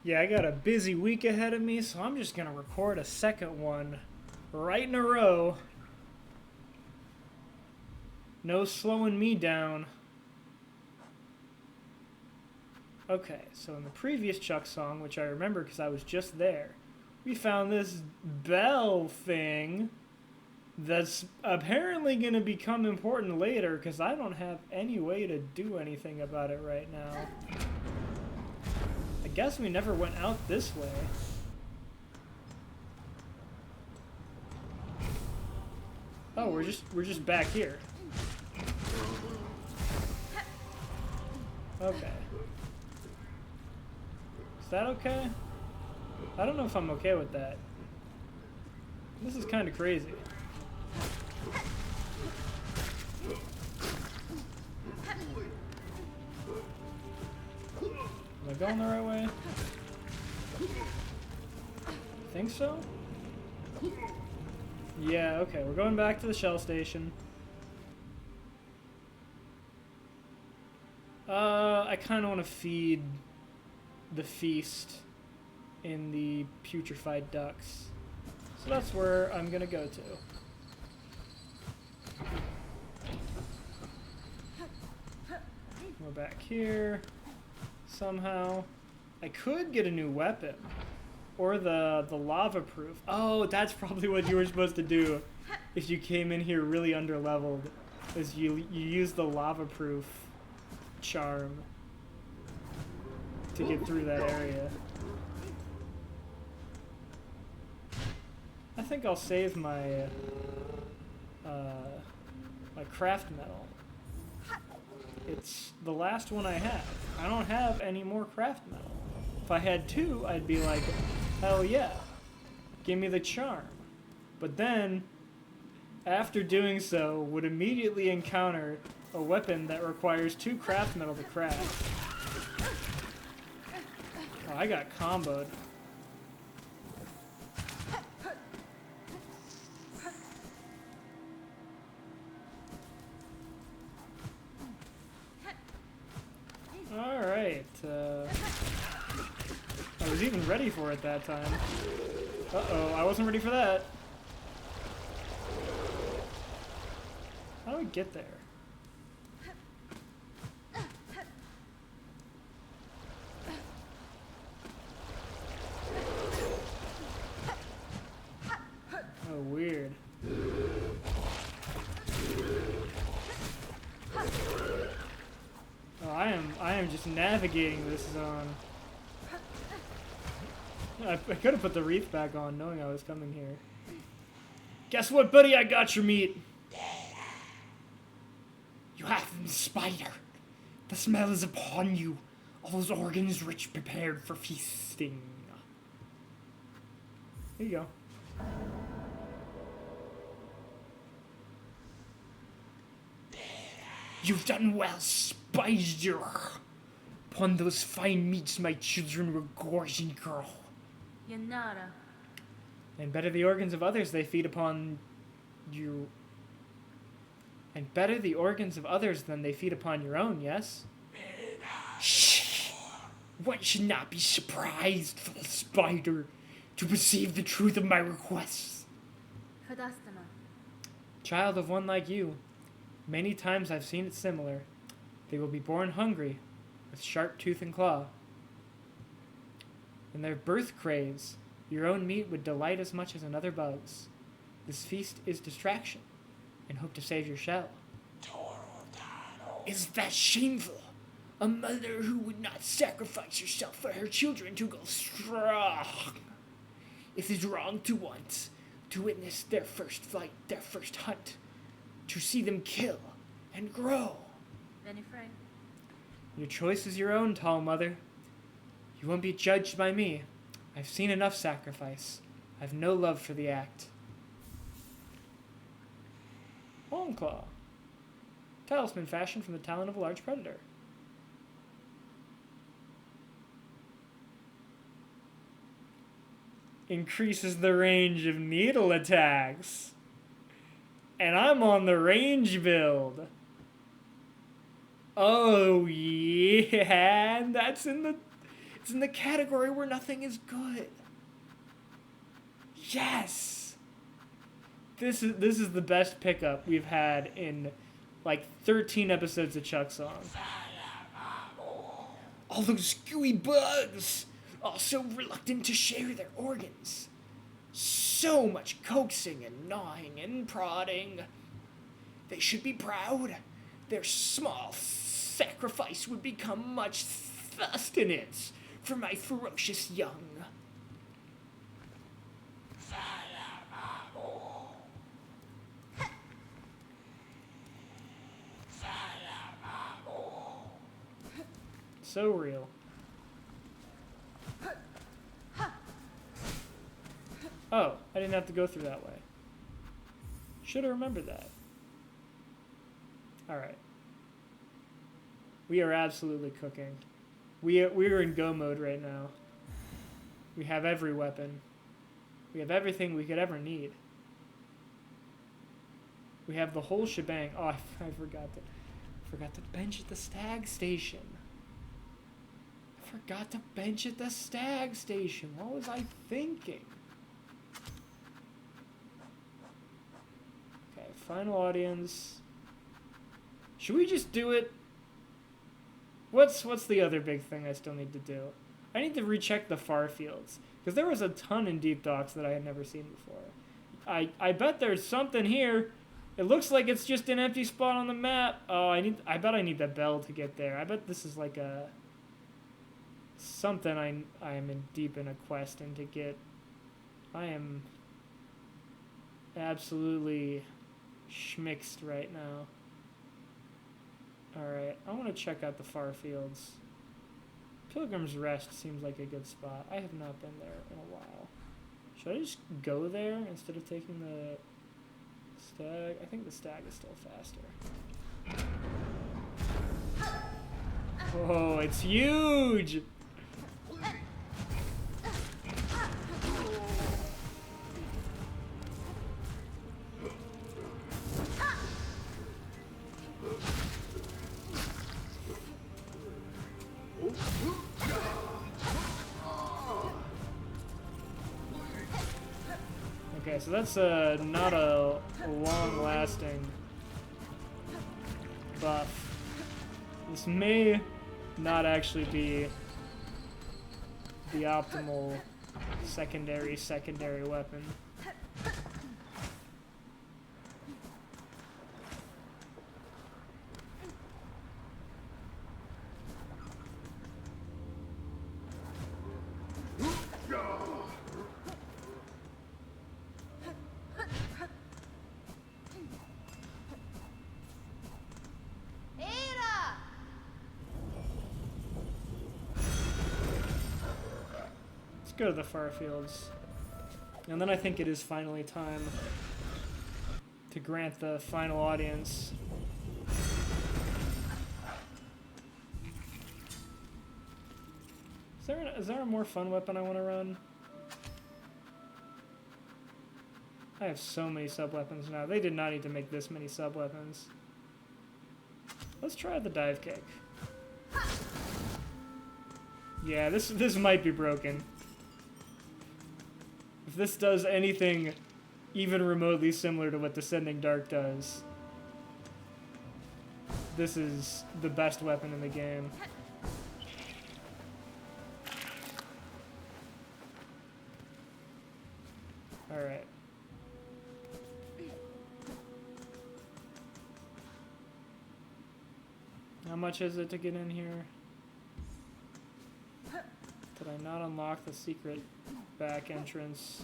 Yeah, I got a busy week ahead of me, so I'm just gonna record a second one right in a row. No slowing me down. Okay, so in the previous Chucksong, which I remember because I was just there, we found this bell thing that's apparently going to become important later because I don't have any way to do anything about it right now. I guess we never went out this way. Oh, we're just back here. Okay. Is that okay? I don't know if I'm okay with that. This is kind of crazy. Am I going the right way? Think so? Yeah, okay, we're going back to the Shell Station. I kind of want to feed the feast in the putrefied ducks. So that's where I'm gonna go to. We're back here. Somehow. I could get a new weapon. Or the lava proof. Oh, that's probably what you were supposed to do if you came in here really underleveled. Is you use the lava proof charm to get through that area. I think I'll save my my craft metal. It's the last one I have. I don't have any more craft metal. If I had two, I'd be like, hell yeah, give me the charm. But then, after doing so, would immediately encounter a weapon that requires 2 craft metal to craft. Oh, I got comboed. Alright, I was even ready for it that time. Uh-oh, I wasn't ready for that. How do we get there? Oh, weird. Oh, I am just navigating this zone. I could have put the wreath back on knowing I was coming here. Guess what, buddy? I got your meat. You have them, spider. The smell is upon you. All those organs rich prepared for feasting. Here you go. You've done well, spider. Upon those fine meats my children were gorging, girl. Yanara. And better the organs of others they feed upon you. And better the organs of others than they feed upon your own, yes? Shh! One should not be surprised, little spider, to perceive the truth of my requests. Kadastama. Child of one like you, many times I've seen it similar. They will be born hungry, with sharp tooth and claw. In their birth craves, your own meat would delight as much as another bug's. This feast is distraction, and hope to save your shell. Is that shameful? A mother who would not sacrifice herself for her children to go strong. It is wrong to want to witness their first flight, their first hunt, to see them kill and grow. Benifrey. Your choice is your own, tall mother. You won't be judged by me. I've seen enough sacrifice. I've no love for the act. Longclaw. Talisman fashioned from the talon of a large predator. Increases the range of needle attacks. And I'm on the range build. Oh yeah, and that's in the It's in the category where nothing is good. Yes! This is the best pickup we've had in like 13 episodes of Chucksong. All those gooey bugs, all so reluctant to share their organs. So much coaxing and gnawing and prodding. They should be proud. Their small sacrifice would become much sustenance for my ferocious young. So real. Oh, I didn't have to go through that way. Should have remembered that. Alright. We are absolutely cooking. We are in go mode right now. We have every weapon. We have everything we could ever need. We have the whole shebang. Oh, I forgot to bench at the stag station. I forgot to bench at the stag station. What was I thinking? Okay, final audience. Should we just do it? What's the other big thing I still need to do? I need to recheck the far fields, because there was a ton in Deep Docks that I had never seen before. I bet there's something here. It looks like it's just an empty spot on the map. Oh, I bet I need the bell to get there. I bet this is like a something I am in deep in a quest and to get. I am absolutely schmixed right now. Alright, I want to check out the far fields. Pilgrim's Rest seems like a good spot. I have not been there in a while. Should I just go there instead of taking the stag? I think the stag is still faster. Oh, it's huge! Okay, so that's not a long-lasting buff. This may not actually be the optimal secondary weapon. Go to the far fields. And then I think it is finally time to grant the final audience. Is there a more fun weapon I want to run? I have so many sub-weapons now. They did not need to make this many sub-weapons. Let's try the dive kick. Yeah, this might be broken. If this does anything even remotely similar to what Descending Dark does, this is the best weapon in the game. Alright. How much is it to get in here? Did I not unlock the secret back entrance?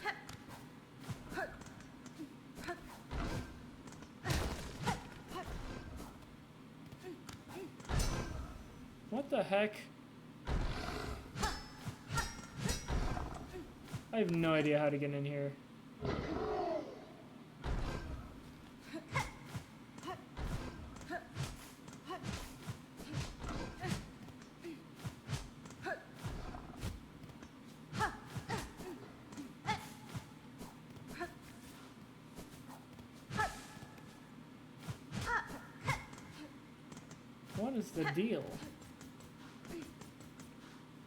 What the heck? I have no idea how to get in here. What is the deal?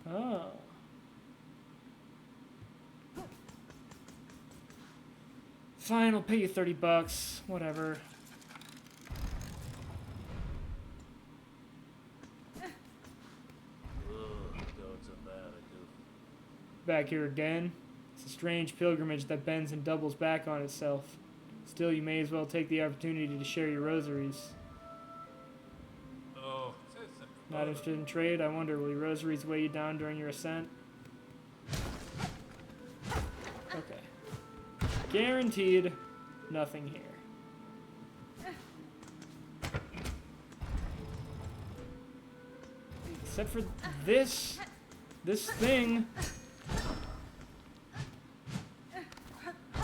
Oh. Fine, I'll pay you $30. Whatever. Back here again. It's a strange pilgrimage that bends and doubles back on itself. Still, you may as well take the opportunity to share your rosaries. Not interested in trade? I wonder, will your rosaries weigh you down during your ascent? Okay. Guaranteed nothing here. Except for this thing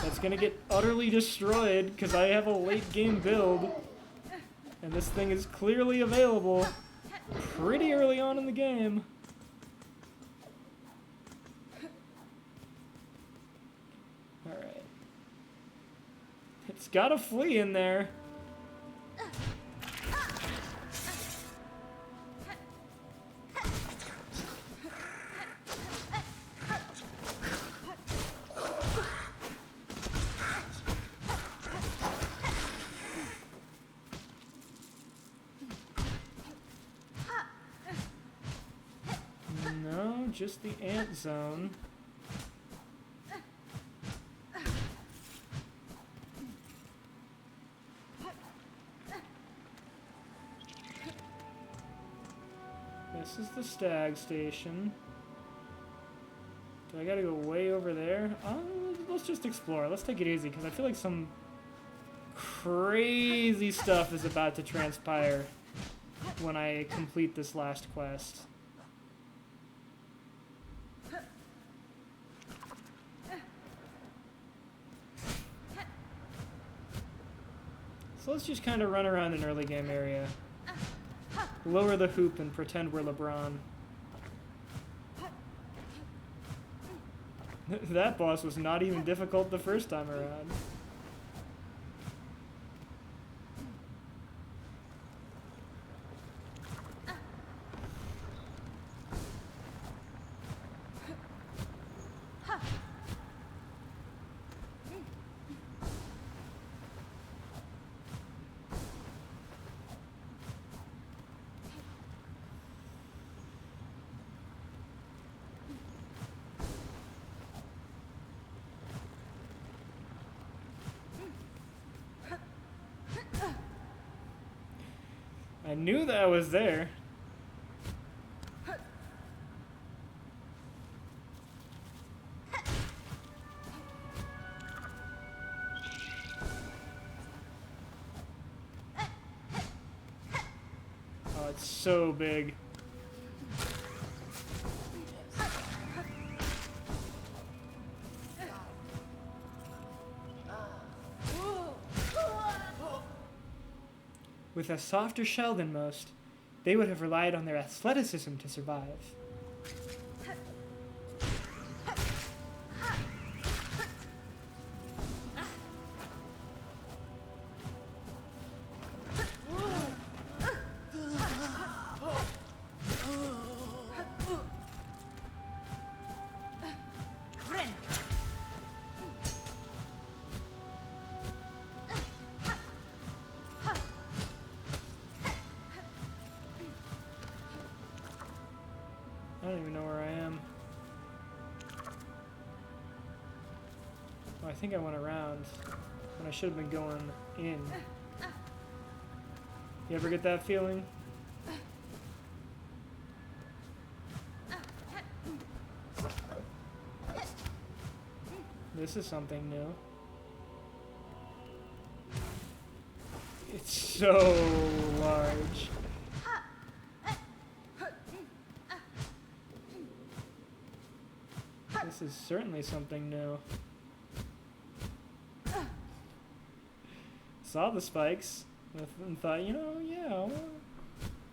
that's gonna get utterly destroyed because I have a late game build and this thing is clearly available pretty early on in the game. Alright. It's got a flea in there. No, just the ant zone. This is the stag station. Do I gotta go way over there? Let's just explore. Let's take it easy, because I feel like some crazy stuff is about to transpire when I complete this last quest. So let's just kind of run around an early game area. Lower the hoop and pretend we're LeBron. That boss was not even difficult the first time around. I knew that was there. Oh, it's so big. With a softer shell than most, they would have relied on their athleticism to survive. I don't even know where I am. Oh, I think I went around when I should have been going in. You ever get that feeling? This is something new. It's so large. This is certainly something new. Saw the spikes and thought, you know, yeah, well,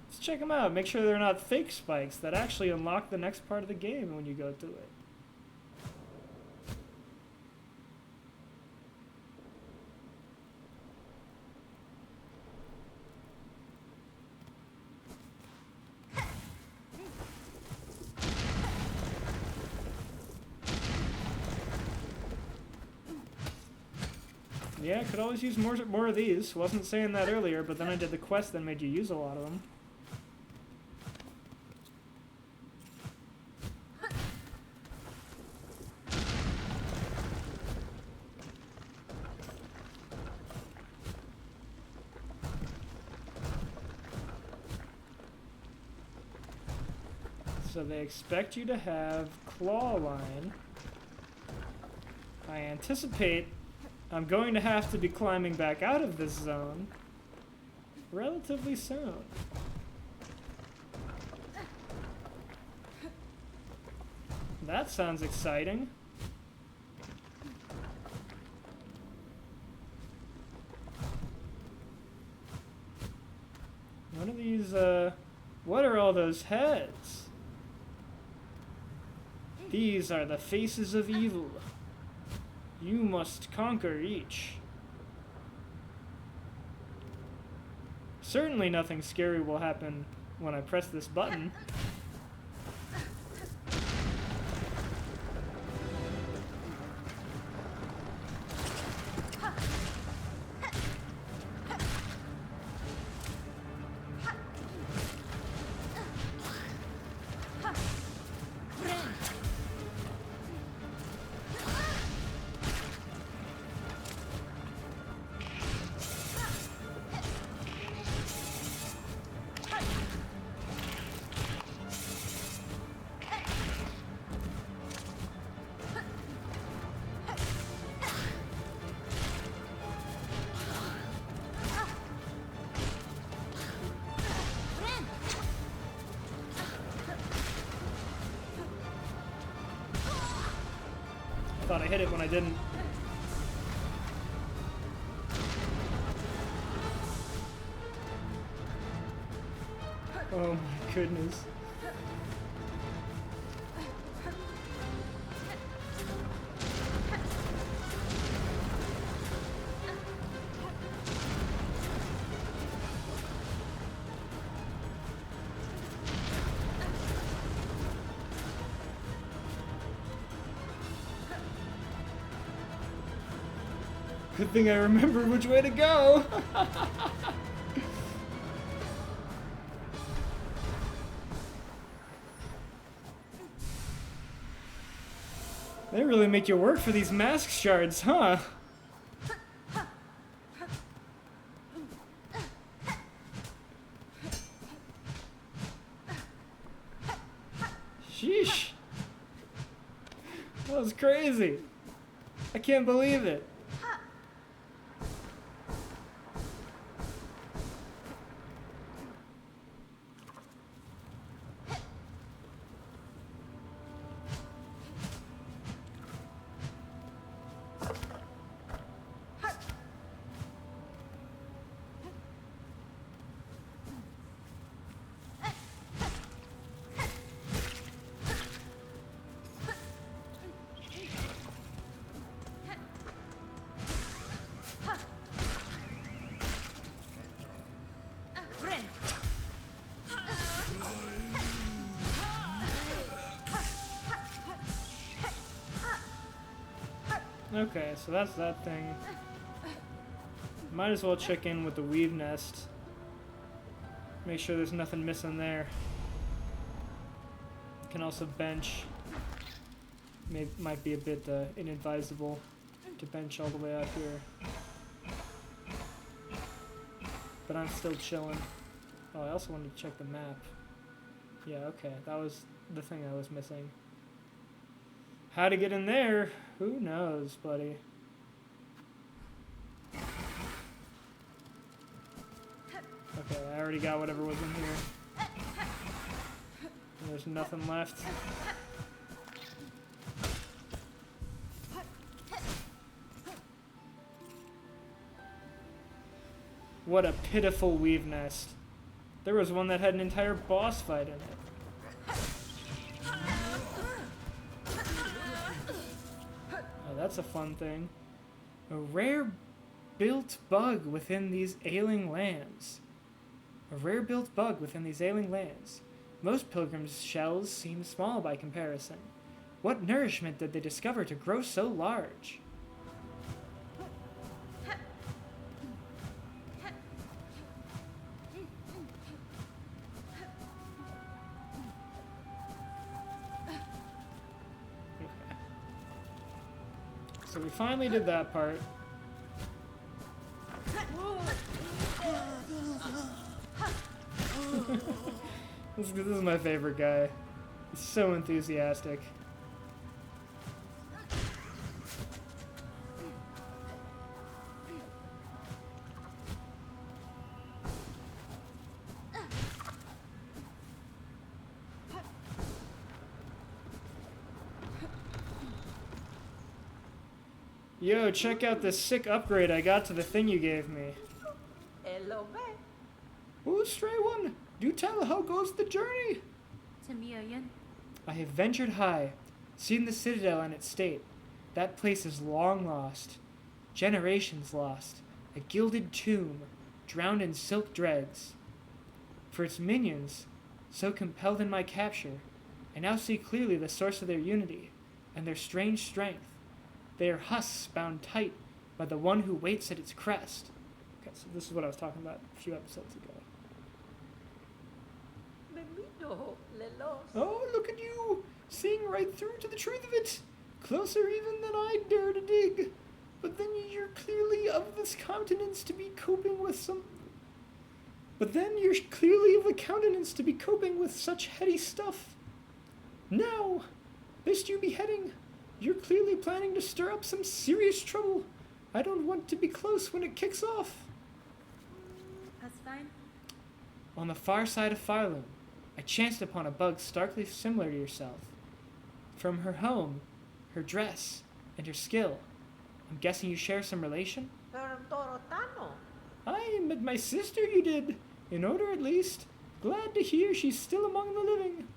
let's check them out. Make sure they're not fake spikes that actually unlock the next part of the game when you go to it. Yeah, could always use more of these. Wasn't saying that earlier, but then I did the quest that made you use a lot of them. So they expect you to have claw line. I anticipate I'm going to have to be climbing back out of this zone relatively soon. That sounds exciting. What are these, what are all those heads? These are the faces of evil. You must conquer each. Certainly nothing scary will happen when I press this button. Thought I hit it when I didn't. Oh my goodness. Good thing I remembered which way to go. They really make you work for these mask shards, huh? Sheesh. That was crazy. I can't believe it. Okay, so that's that thing. Might as well check in with the weave nest. Make sure there's nothing missing there. Can also bench. Might be a bit inadvisable to bench all the way out here. But I'm still chilling. Oh, I also wanted to check the map. Yeah, okay, that was the thing I was missing. How to get in there? Who knows, buddy? Okay, I already got whatever was in here. And there's nothing left. What a pitiful weave nest. There was one that had an entire boss fight in it. That's a fun thing. A rare built bug within these ailing lands. A rare built bug within these ailing lands. Most pilgrims' shells seem small by comparison. What nourishment did they discover to grow so large? So we finally did that part. This is my favorite guy. He's so enthusiastic. Yo, check out this sick upgrade I got to the thing you gave me. Hello, man. Ooh, stray one, do tell how goes the journey? Tamiyoyan. I have ventured high, seen the citadel and its state. That place is long lost, generations lost, a gilded tomb, drowned in silk dregs. For its minions, so compelled in my capture, I now see clearly the source of their unity, and their strange strength. They are husks bound tight by the one who waits at its crest. Okay, so this is what I was talking about a few episodes ago. Bendito, Lelos. Oh, look at you! Seeing right through to the truth of it! Closer even than I dare to dig! But then you're clearly of this countenance to be coping with some... But then you're clearly of the countenance to be coping with such heady stuff. Now, lest you be heading, you're clearly planning to stir up some serious trouble. I don't want to be close when it kicks off. That's fine. On the far side of Firelum, I chanced upon a bug starkly similar to yourself. From her home, her dress, and her skill, I'm guessing you share some relation? Torotano. I met my sister, you did. In order, at least. Glad to hear she's still among the living.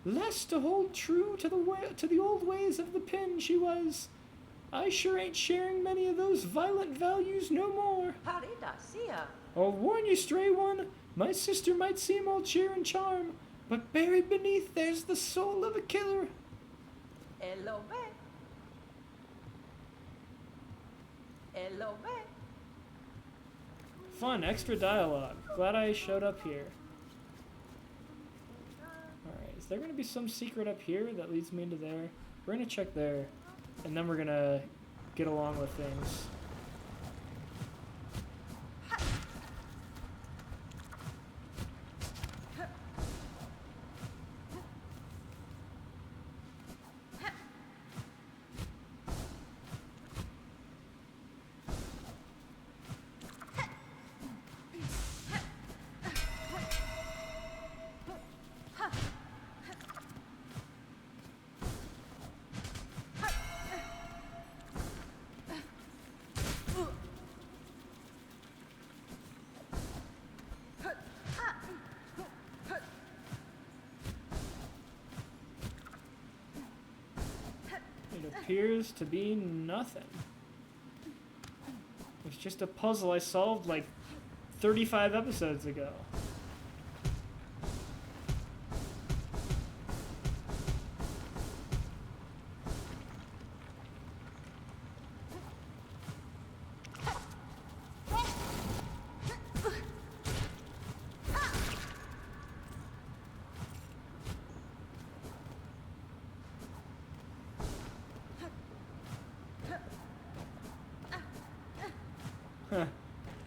Less to hold true to the old ways of the pin she was. I sure ain't sharing many of those violent values no more. Parida, sia. I'll warn you, stray one, my sister might seem all cheer and charm, but buried beneath there's the soul of a killer. Hello, man. Hello, man. Fun, extra dialogue. Glad I showed up here. Alright, is there going to be some secret up here that leads me into there? We're going to check there, and then we're going to get along with things. It appears to be nothing. It's just a puzzle I solved like 35 episodes ago.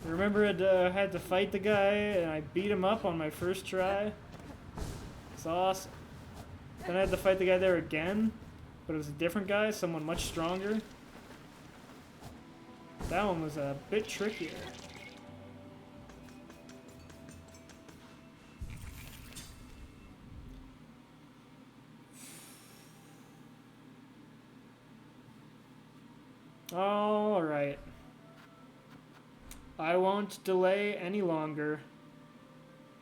Remember I had to fight the guy and I beat him up on my first try? It's awesome. Then I had to fight the guy there again, but it was a different guy, someone much stronger. That one was a bit trickier. All right. I won't delay any longer.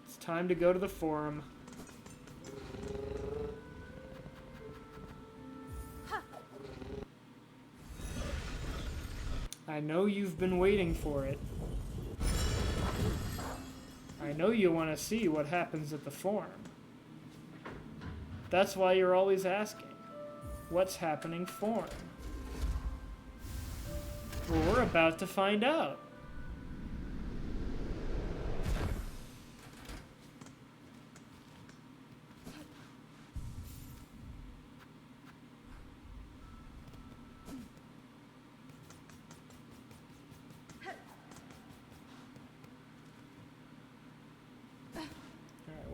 It's time to go to the forum. I know you've been waiting for it. I know you want to see what happens at the forum. That's why you're always asking, what's happening forum? Well, we're about to find out.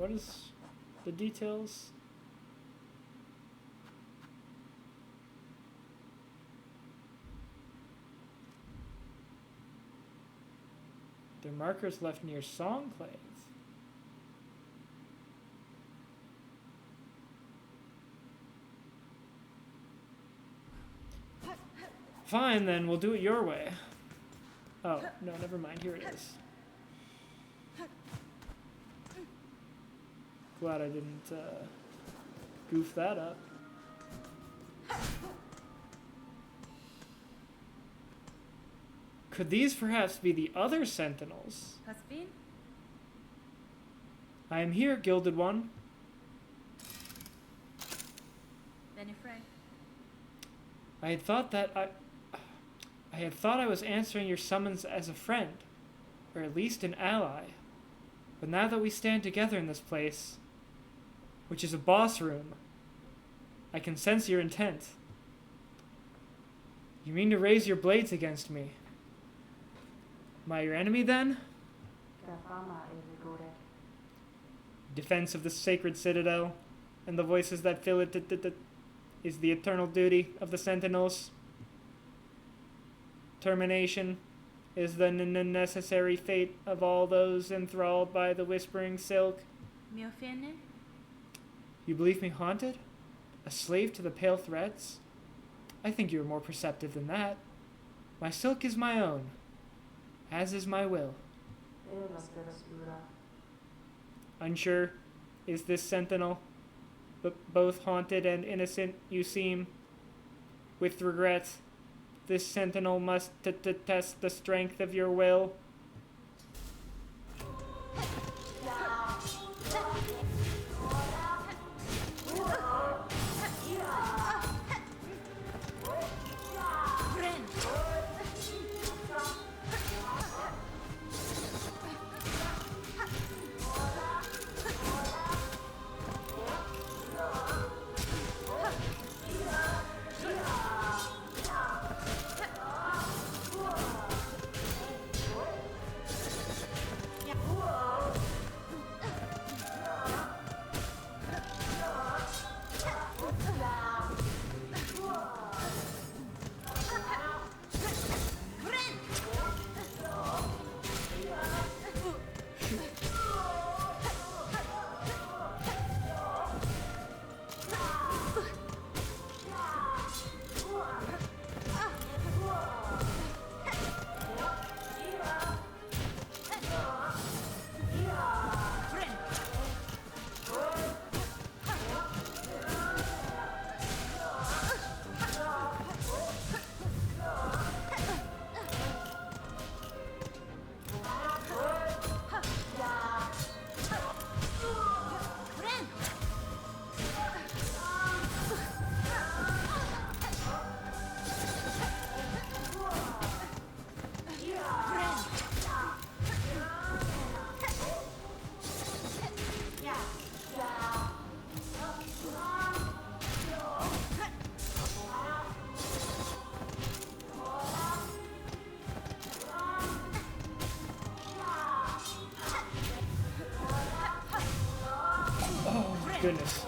what is the details? Their markers left near songclaves. Fine, then, we'll do it your way. Oh, no, never mind. Here it is. Glad I didn't goof that up. Could these perhaps be the other sentinels? Has been? I am here, Gilded One. Benifrey. I had thought I was answering your summons as a friend, or at least an ally. But now that we stand together in this place, which is a boss room, I can sense your intent. You mean to raise your blades against me? Am I your enemy then? Defense of the sacred citadel and the voices that fill it is the eternal duty of the sentinels. Termination is the necessary fate of all those enthralled by the whispering silk. Miofene? You believe me haunted? A slave to the pale threads? I think you are more perceptive than that. My silk is my own, as is my will. Unsure is this sentinel, but both haunted and innocent you seem. With regret, this sentinel must test the strength of your will. Goodness.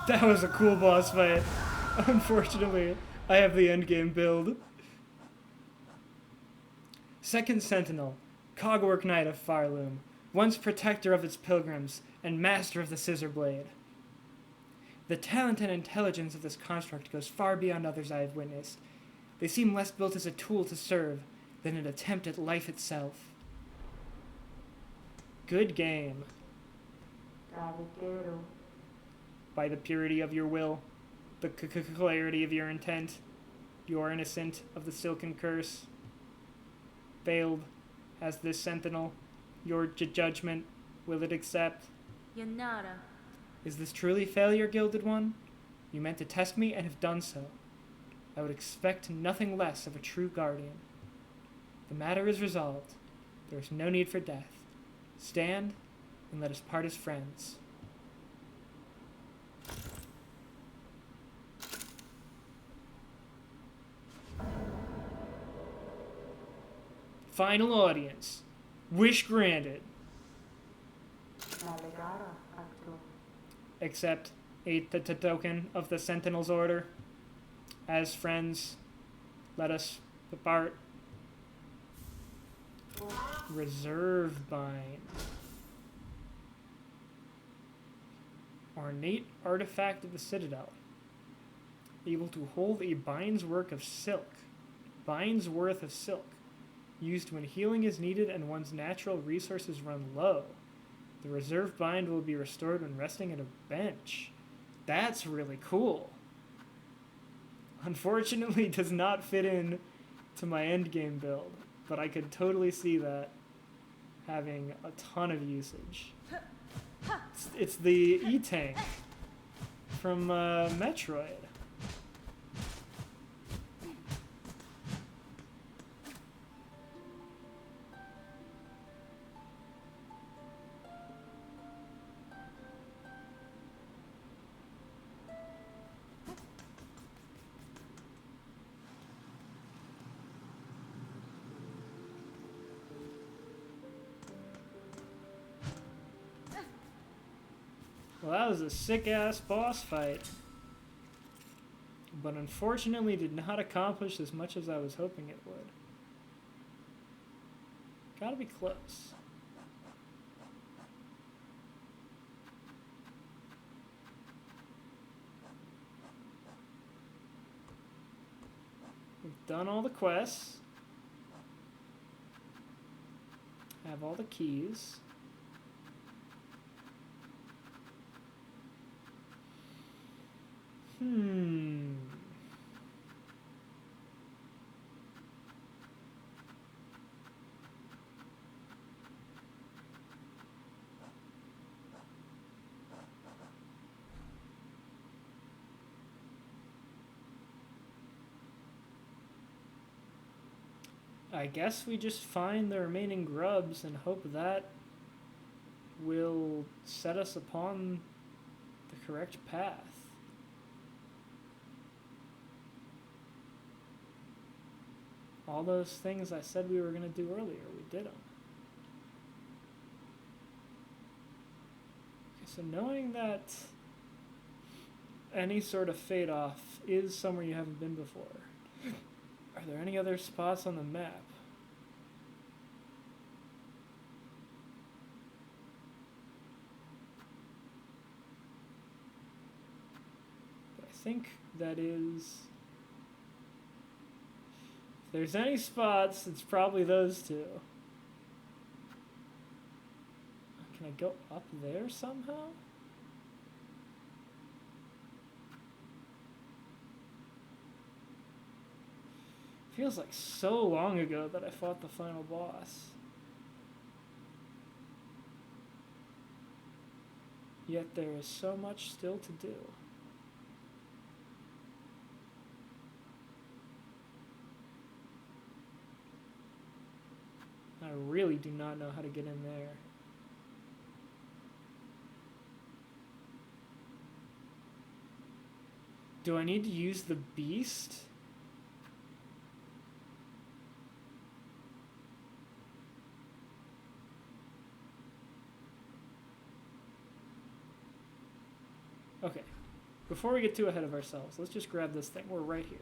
That was a cool boss fight. Unfortunately, I have the endgame build. Second Sentinel, Cogwork Knight of Farloom, once protector of its pilgrims and master of the Scissor Blade. The talent and intelligence of this construct goes far beyond others I have witnessed. They seem less built as a tool to serve than an attempt at life itself. Good game. Caballero. By the purity of your will, the clarity of your intent, you are innocent of the silken curse. Failed as this sentinel, your judgment, will it accept? Yanara. Is this truly failure, Gilded One? You meant to test me and have done so. I would expect nothing less of a true guardian. The matter is resolved. There is no need for death. Stand, and let us part as friends. Final audience. Wish granted. Nalegara, acto. Accept a token of the Sentinel's order. As friends, let us depart. Reserve bind. Ornate artifact of the Citadel. Able to hold a bind's worth of silk. Bind's worth of silk. Used when healing is needed and one's natural resources run low. The reserve bind will be restored when resting at a bench. That's really cool. Unfortunately, does not fit in to my endgame build, but I could totally see that having a ton of usage. It's the E-Tank from Metroid. Well, that was a sick-ass boss fight. But unfortunately did not accomplish as much as I was hoping it would. Gotta be close. We've done all the quests. Have all the keys. I guess we just find the remaining grubs and hope that will set us upon the correct path. All those things I said we were going to do earlier, we did them. Okay, so knowing that any sort of fade off is somewhere you haven't been before, are there any other spots on the map? But I think that is... If there's any spots, it's probably those two. Can I go up there somehow? Feels like so long ago that I fought the final boss. Yet there is so much still to do. I really do not know how to get in there. Do I need to use the beast? Okay. before we get too ahead of ourselves, let's just grab this thing. We're right here.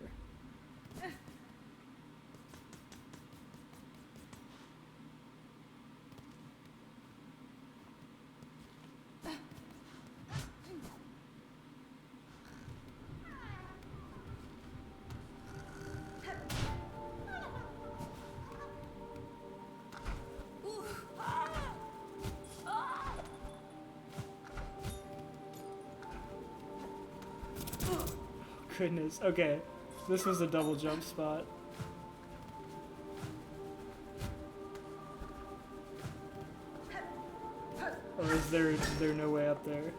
Goodness. Okay. This was a double jump spot. Or is there no way up there?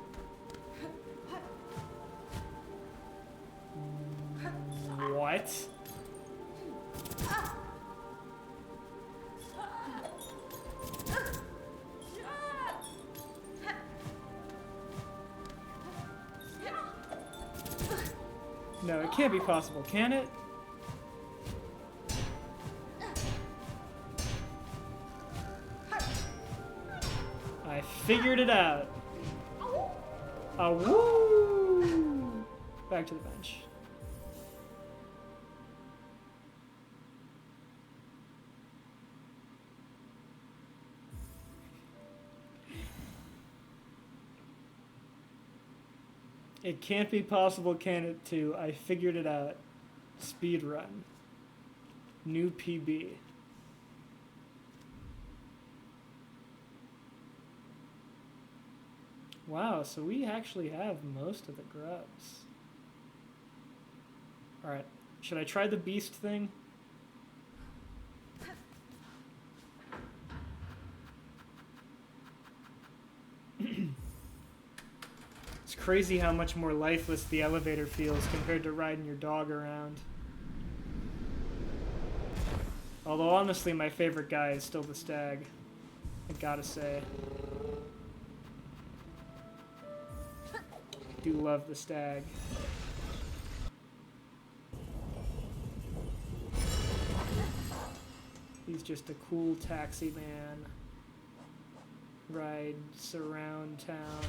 What? No, it can't be possible, can it? I figured it out. Woo! Back to the bench. It can't be possible, can it, too? I figured it out. Speed run. New PB. Wow, so we actually have most of the grubs. Alright, should I try the beast thing? It's crazy how much more lifeless the elevator feels compared to riding your dog around. Although honestly, my favorite guy is still the stag. I gotta say. Do love the stag. He's just a cool taxi man. Rides around town.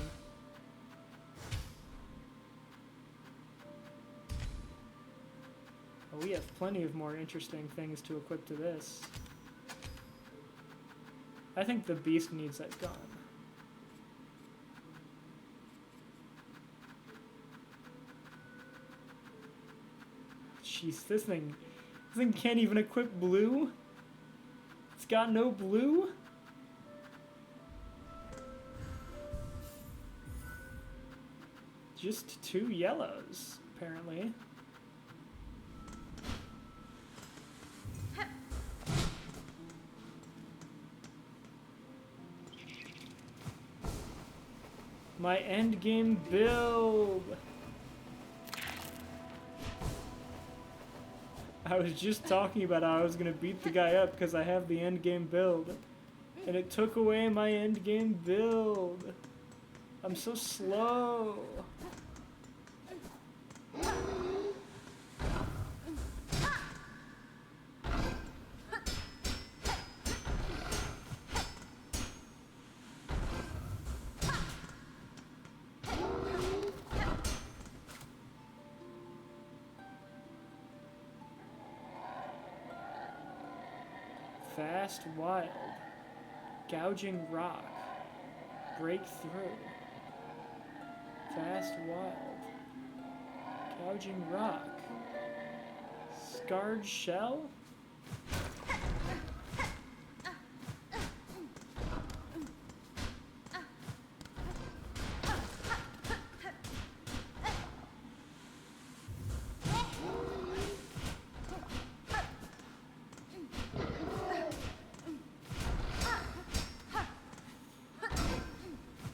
Oh, we have plenty of more interesting things to equip to this. I think the beast needs that gun. Jeez, this thing can't even equip blue? It's got no blue? Just 2 yellows, apparently. My endgame build! I was just talking about how I was gonna beat the guy up because I have the endgame build. And it took away my endgame build. I'm so slow. Fast wild. Gouging rock. Breakthrough. Fast wild. Gouging rock. Scarred shell?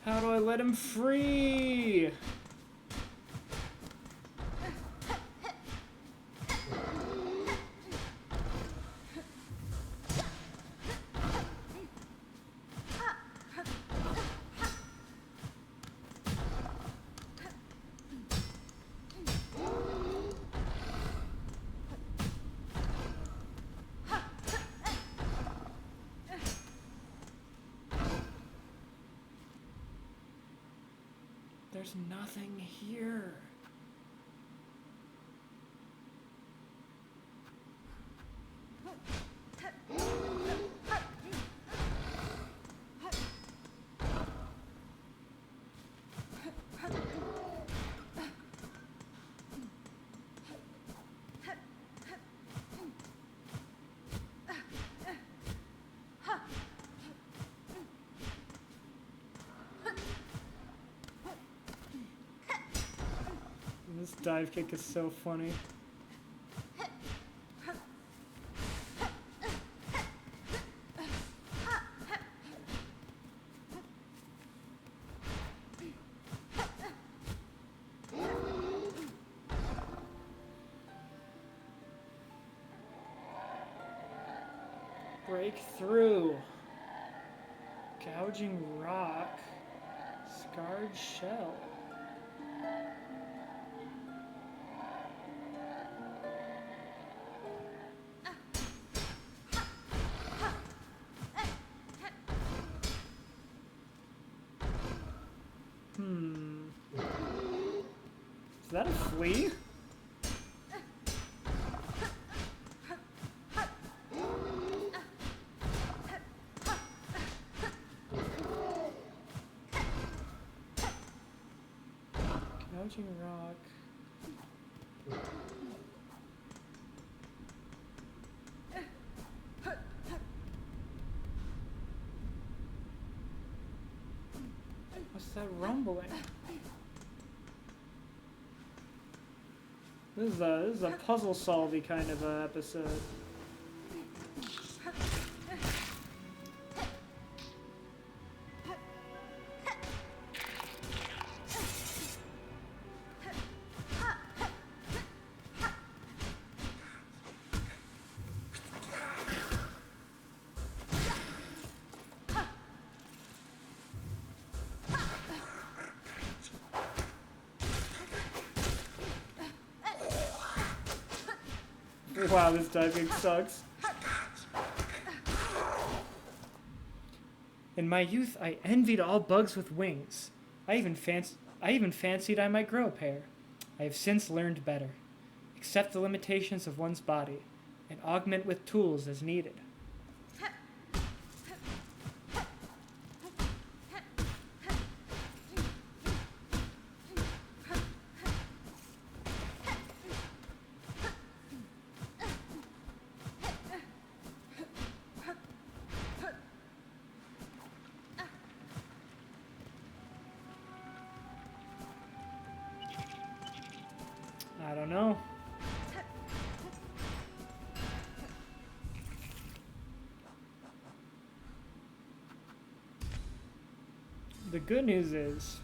How do I let him free? There's nothing here. dive kick is so funny. Break through. Gouging rock. Scarred shell. Is that a flea? Gouging rock. What's that rumbling? This is a puzzle solvy kind of episode. Wow, this diving sucks. In my youth, I envied all bugs with wings. I even fancied I might grow a pair. I have since learned better. Accept the limitations of one's body and augment with tools as needed. I don't know. The good news is,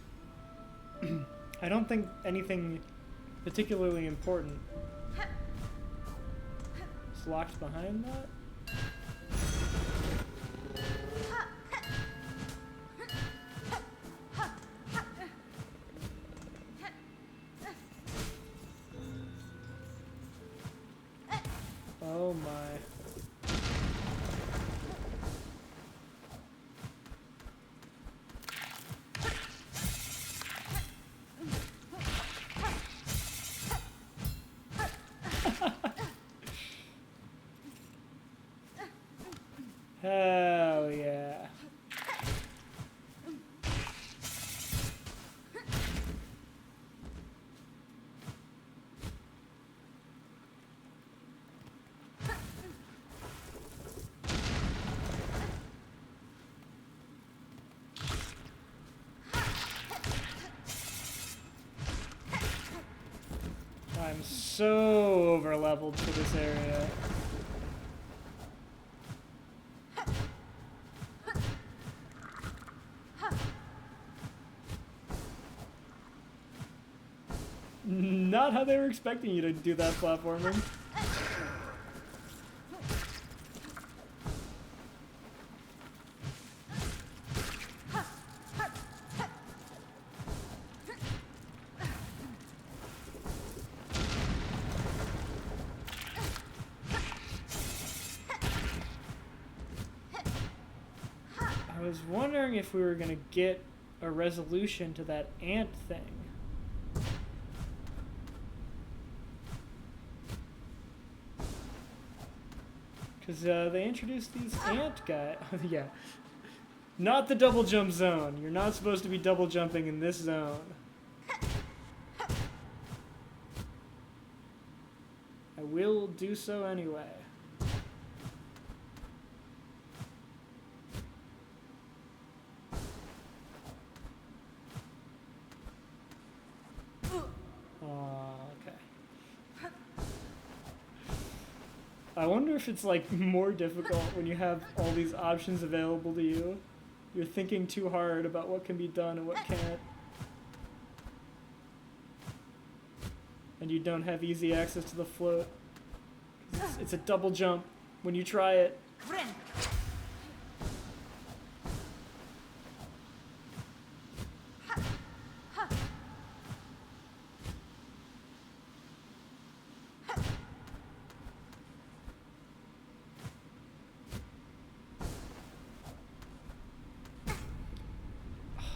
I don't think anything particularly important is locked behind that. Oh my. Hell yeah. I'm so over leveled for this area. Not how they were expecting you to do that platforming. I was wondering if we were gonna get a resolution to that ant thing. Because they introduced these ant guys. Yeah. Not the double jump zone. You're not supposed to be double jumping in this zone. I will do so anyway. Aw, I wonder if it's like more difficult when you have all these options available to you. You're thinking too hard about what can be done and what can't. And you don't have easy access to the float. It's a double jump when you try it.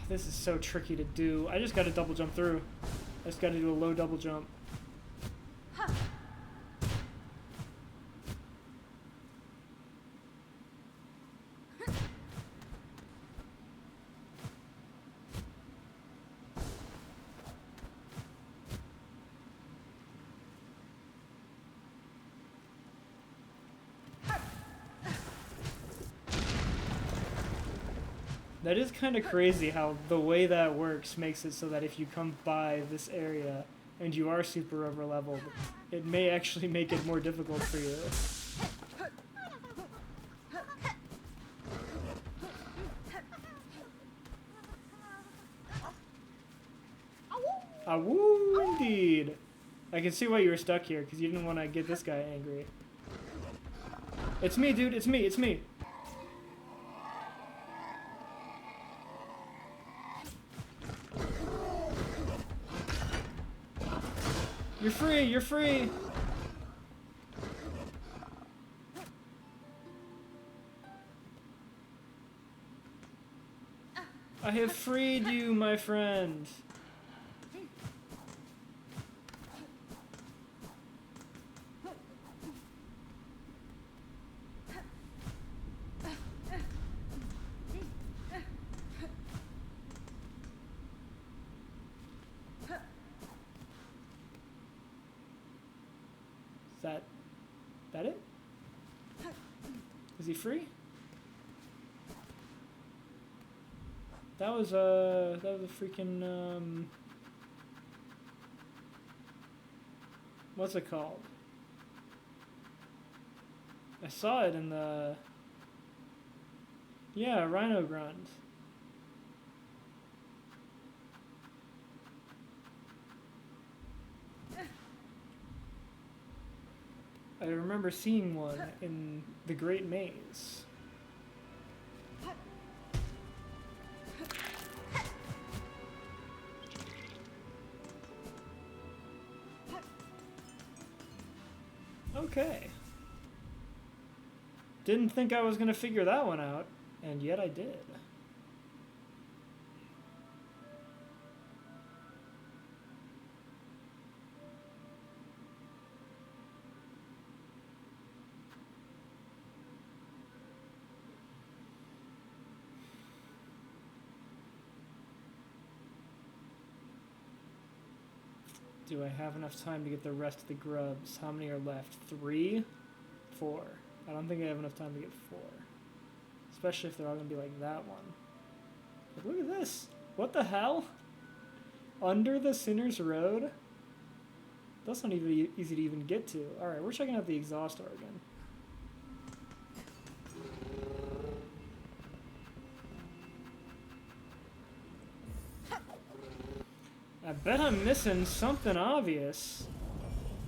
This is so tricky to do. I just gotta double jump through. I just gotta do a low double jump. That is kind of crazy how the way that works makes it so that if you come by this area and you are super over leveled, it may actually make it more difficult for you. Awoo, indeed. I can see why you were stuck here, because you didn't want to get this guy angry. It's me, dude, it's me, it's me. You're free, you're free! I have freed you, my friend. That it? Is he free? That was a freaking, what's it called? I saw it in the, yeah, Rhino Grunt. I remember seeing one in the Great Maze. Okay. Didn't think I was gonna figure that one out, and yet I did. Do I have enough time to get the rest of the grubs? How many are left? 3? 4. I don't think I have enough time to get 4. Especially if they're all going to be like that one. But look at this. What the hell? Under the Sinner's Road? That's not even easy to even get to. Alright, we're checking out the exhaust organ. I bet I'm missing something obvious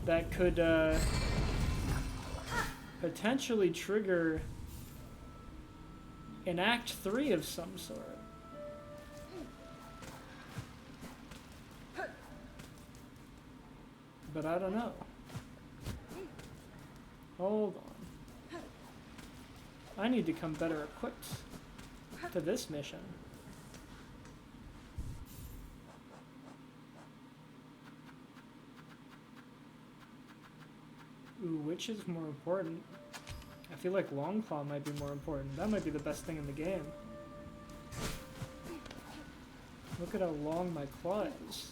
that could potentially trigger an Act 3 of some sort. But I don't know. Hold on. I need to come better equipped to this mission. Ooh, which is more important? I feel like Longclaw might be more important. That might be the best thing in the game. Look at how long my claw is.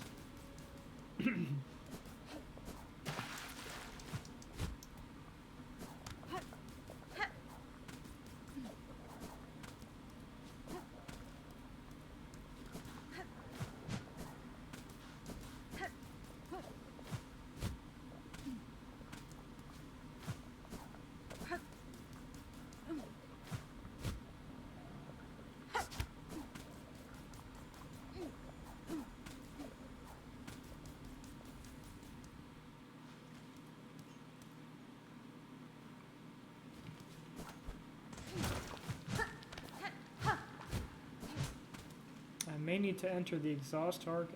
may need to enter the exhaust organ.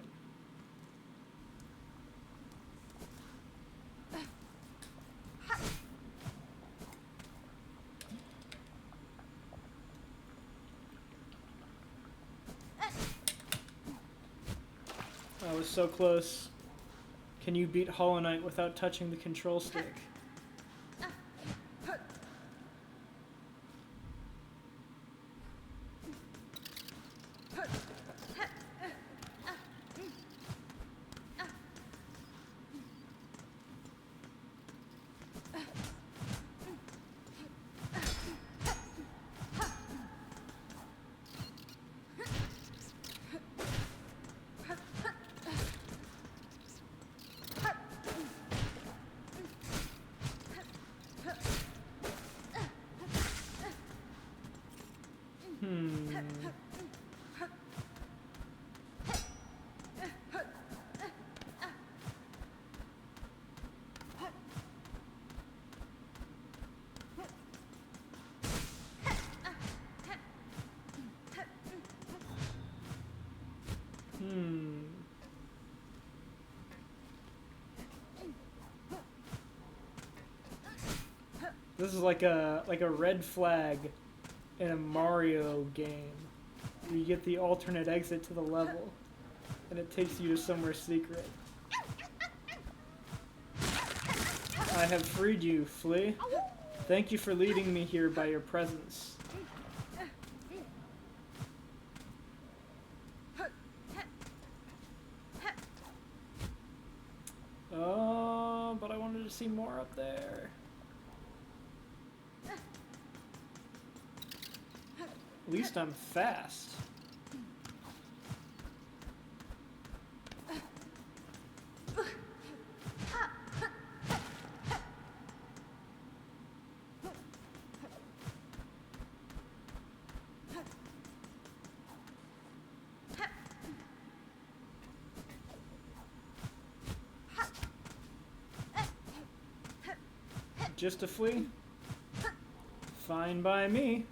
I was so close. Can you beat Hollow Knight without touching the control stick? This is like a red flag in a Mario game. You get the alternate exit to the level, and it takes you to somewhere secret. I have freed you, Flea. Thank you for leading me here by your presence. Oh, but I wanted to see more up there. At least I'm fast. Just a flea? Fine by me.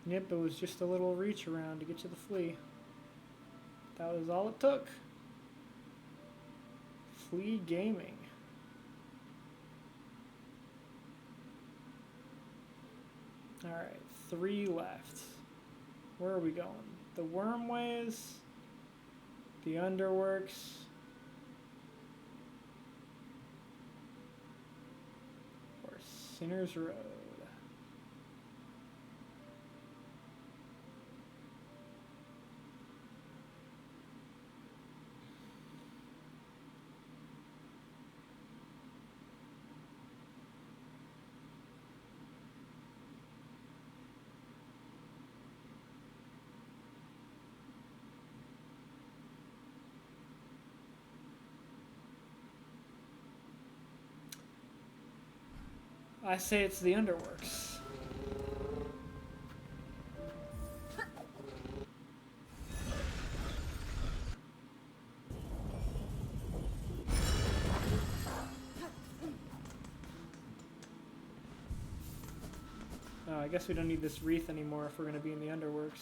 Yep, it was just a little reach around to get to the flea. That was all it took. Flea Gaming. Alright, 3 left. Where are we going? The Wormways? The Underworks? Or Sinner's Road? I say it's the Underworks. Oh, I guess we don't need this wreath anymore if we're going to be in the Underworks.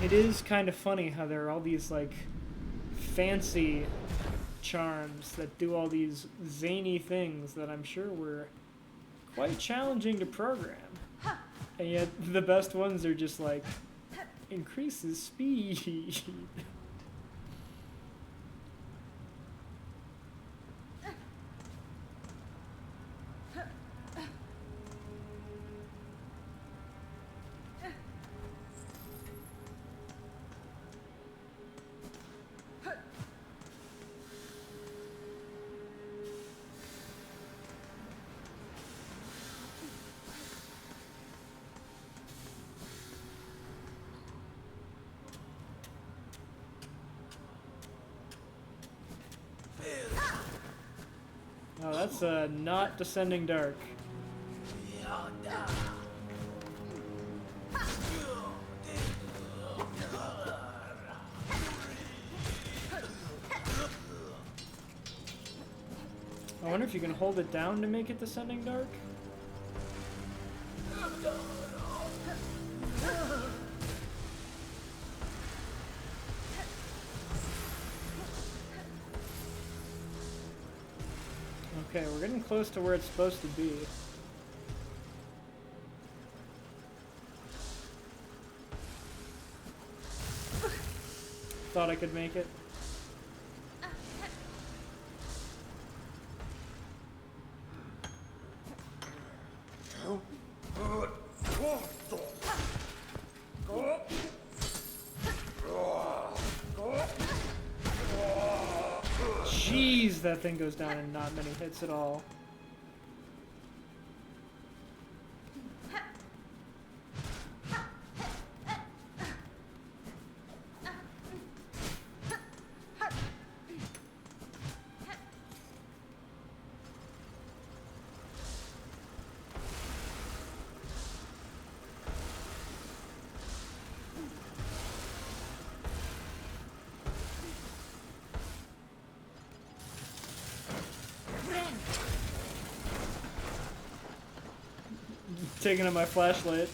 It is kind of funny how there are all these, like, fancy charms that do all these zany things that I'm sure were quite challenging to program. And yet the best ones are just like, increases speed. Oh, that's not descending dark. I wonder if you can hold it down to make it descending dark? Okay, we're getting close to where it's supposed to be. Thought I could make it. Jeez, that thing goes down in not many hits at all. Taking up my flashlight.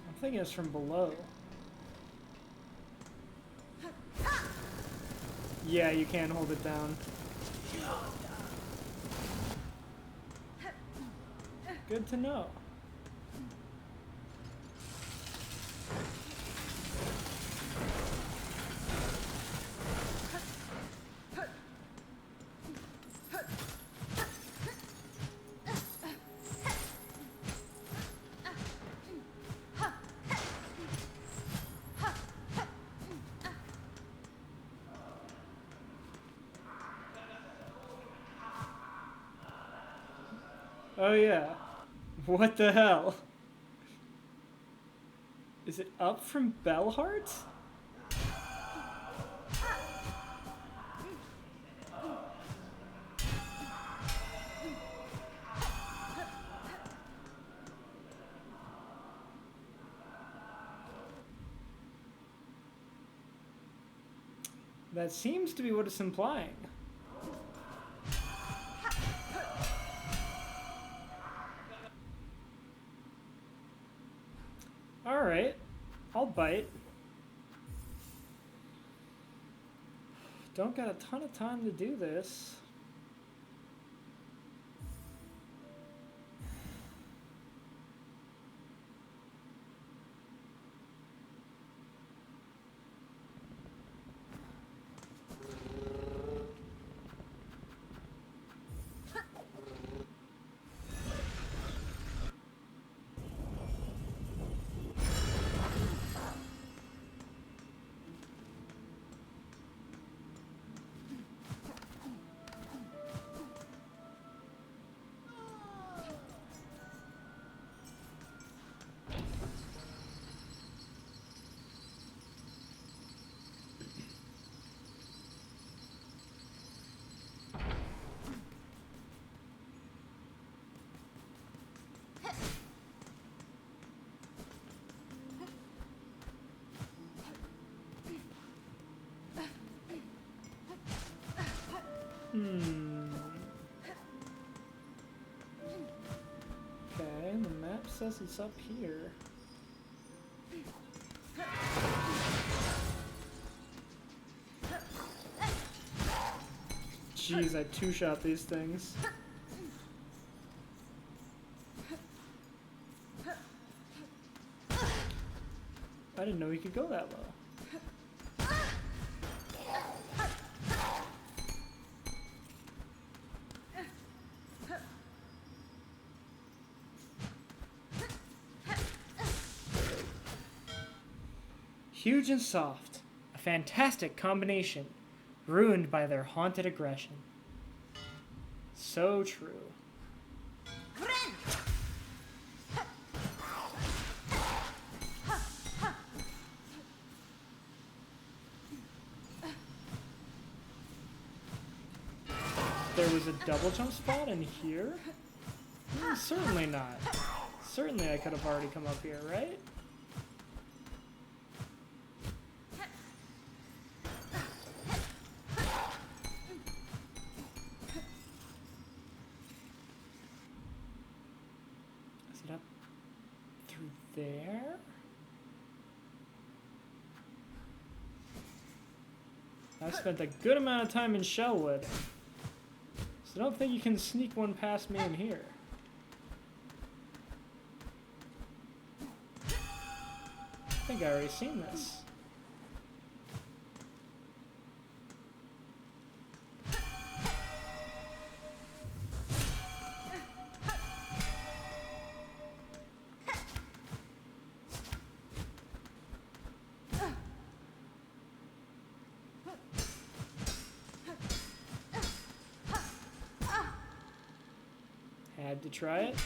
I'm thinking it's from below. Yeah, you can hold it down. Good to know. Oh yeah. What the hell? Is it up from Bellheart? That seems to be what it's implying. Alright, I'll bite. Don't got a ton of time to do this. Okay, the map says it's up here. Jeez, I two-shot these things. I didn't know he could go that low. Huge and soft. fantastic combination, ruined by their haunted aggression. So true. There was a double jump spot in here? Certainly not. Certainly I could have already come up here, right? Is it up through there? I've spent a good amount of time in Shellwood. I don't think you can sneak one past me in here. I think I already seen this. Had to try it.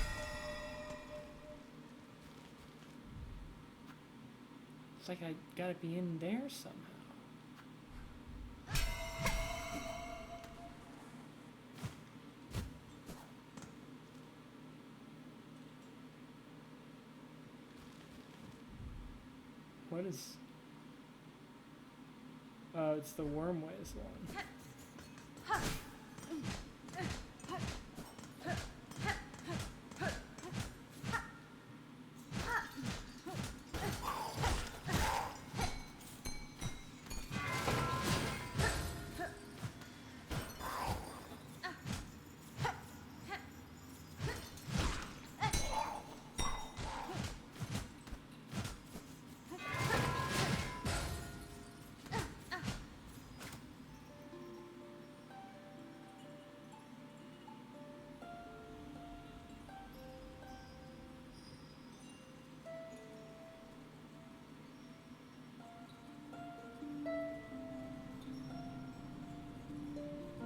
It's like I gotta be in there somehow. What is... Oh, it's the Wormways one.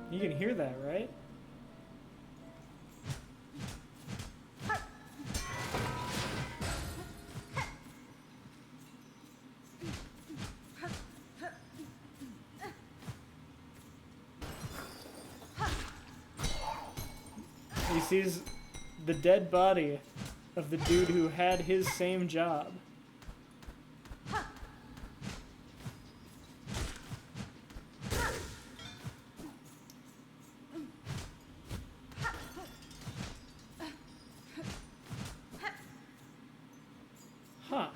You can hear that, right? He sees the dead body of the dude who had his same job. Huh.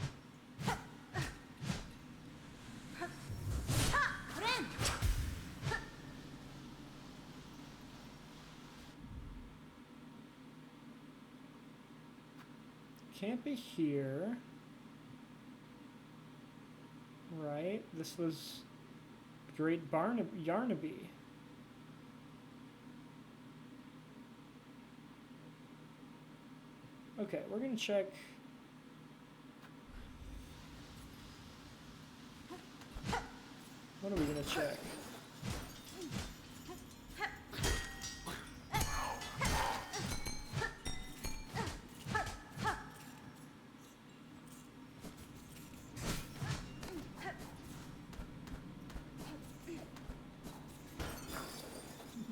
Can't be here. Right? This was Great Yarnaby. Okay, we're gonna check. What are we gonna check?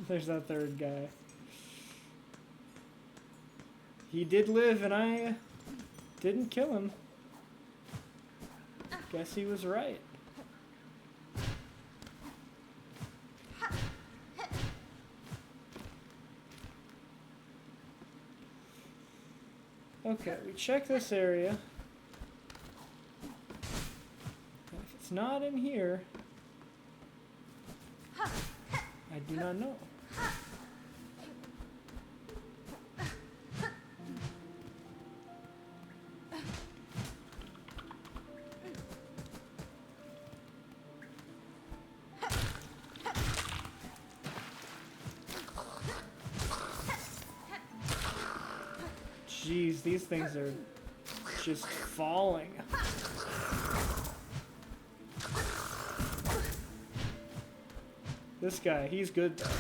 There's that third guy. He did live and I didn't kill him. Guess he was right. Okay, we check this area. If it's not in here, I do not know. Jeez, these things are just falling. This guy, he's good though.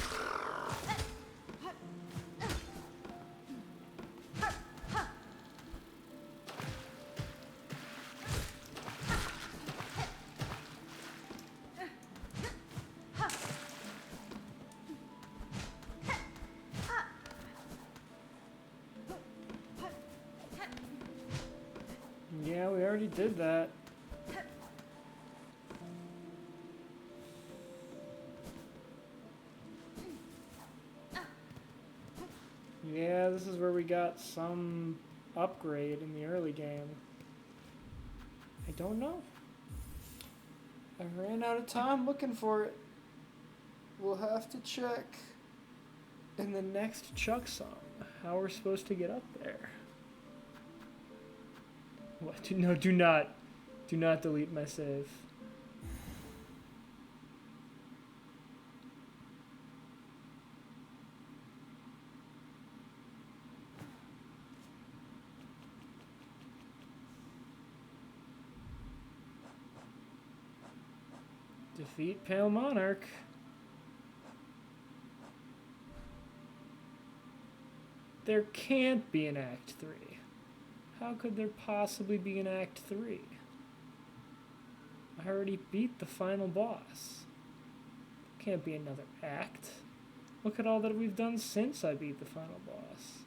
Yeah, we already did that. Yeah, this is where we got some upgrade in the early game. I don't know. I ran out of time looking for it. We'll have to check in the next Chucksong how we're supposed to get up there. What? No, do not delete my save. Defeat Pale Monarch. There can't be an Act 3. How could there possibly be an Act 3? I already beat the final boss. There can't be another act. Look at all that we've done since I beat the final boss.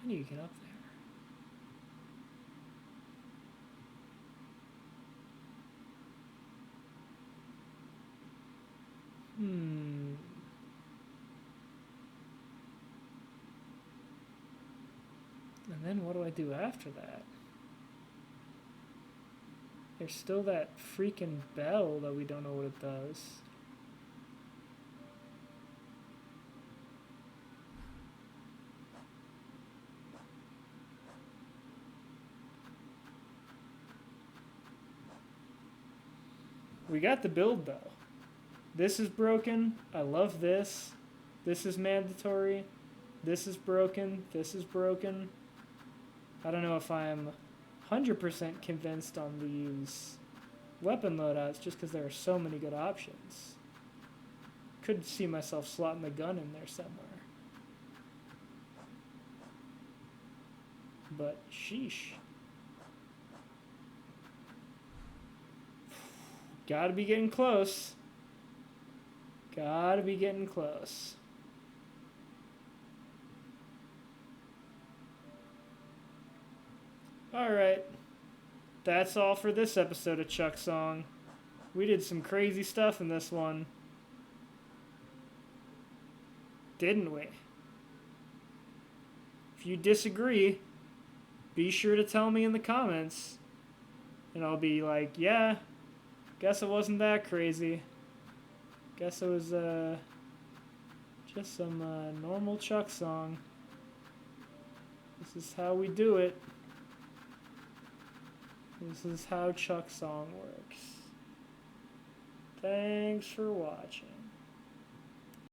How do you get up there? And then what do I do after that? There's still that freaking bell that we don't know what it does. We got the build though. This is broken. I love this. This is mandatory. This is broken. This is broken. I don't know if I'm 100% convinced on these weapon loadouts just because there are so many good options. Could see myself slotting the gun in there somewhere. But sheesh. Gotta be getting close. Gotta be getting close. Alright. That's all for this episode of Chucksong. We did some crazy stuff in this one. Didn't we? If you disagree, be sure to tell me in the comments. And I'll be like, yeah, guess it wasn't that crazy. Guess it was just some normal Chucksong. This is how we do it. This is how Chucksong works. Thanks for watching.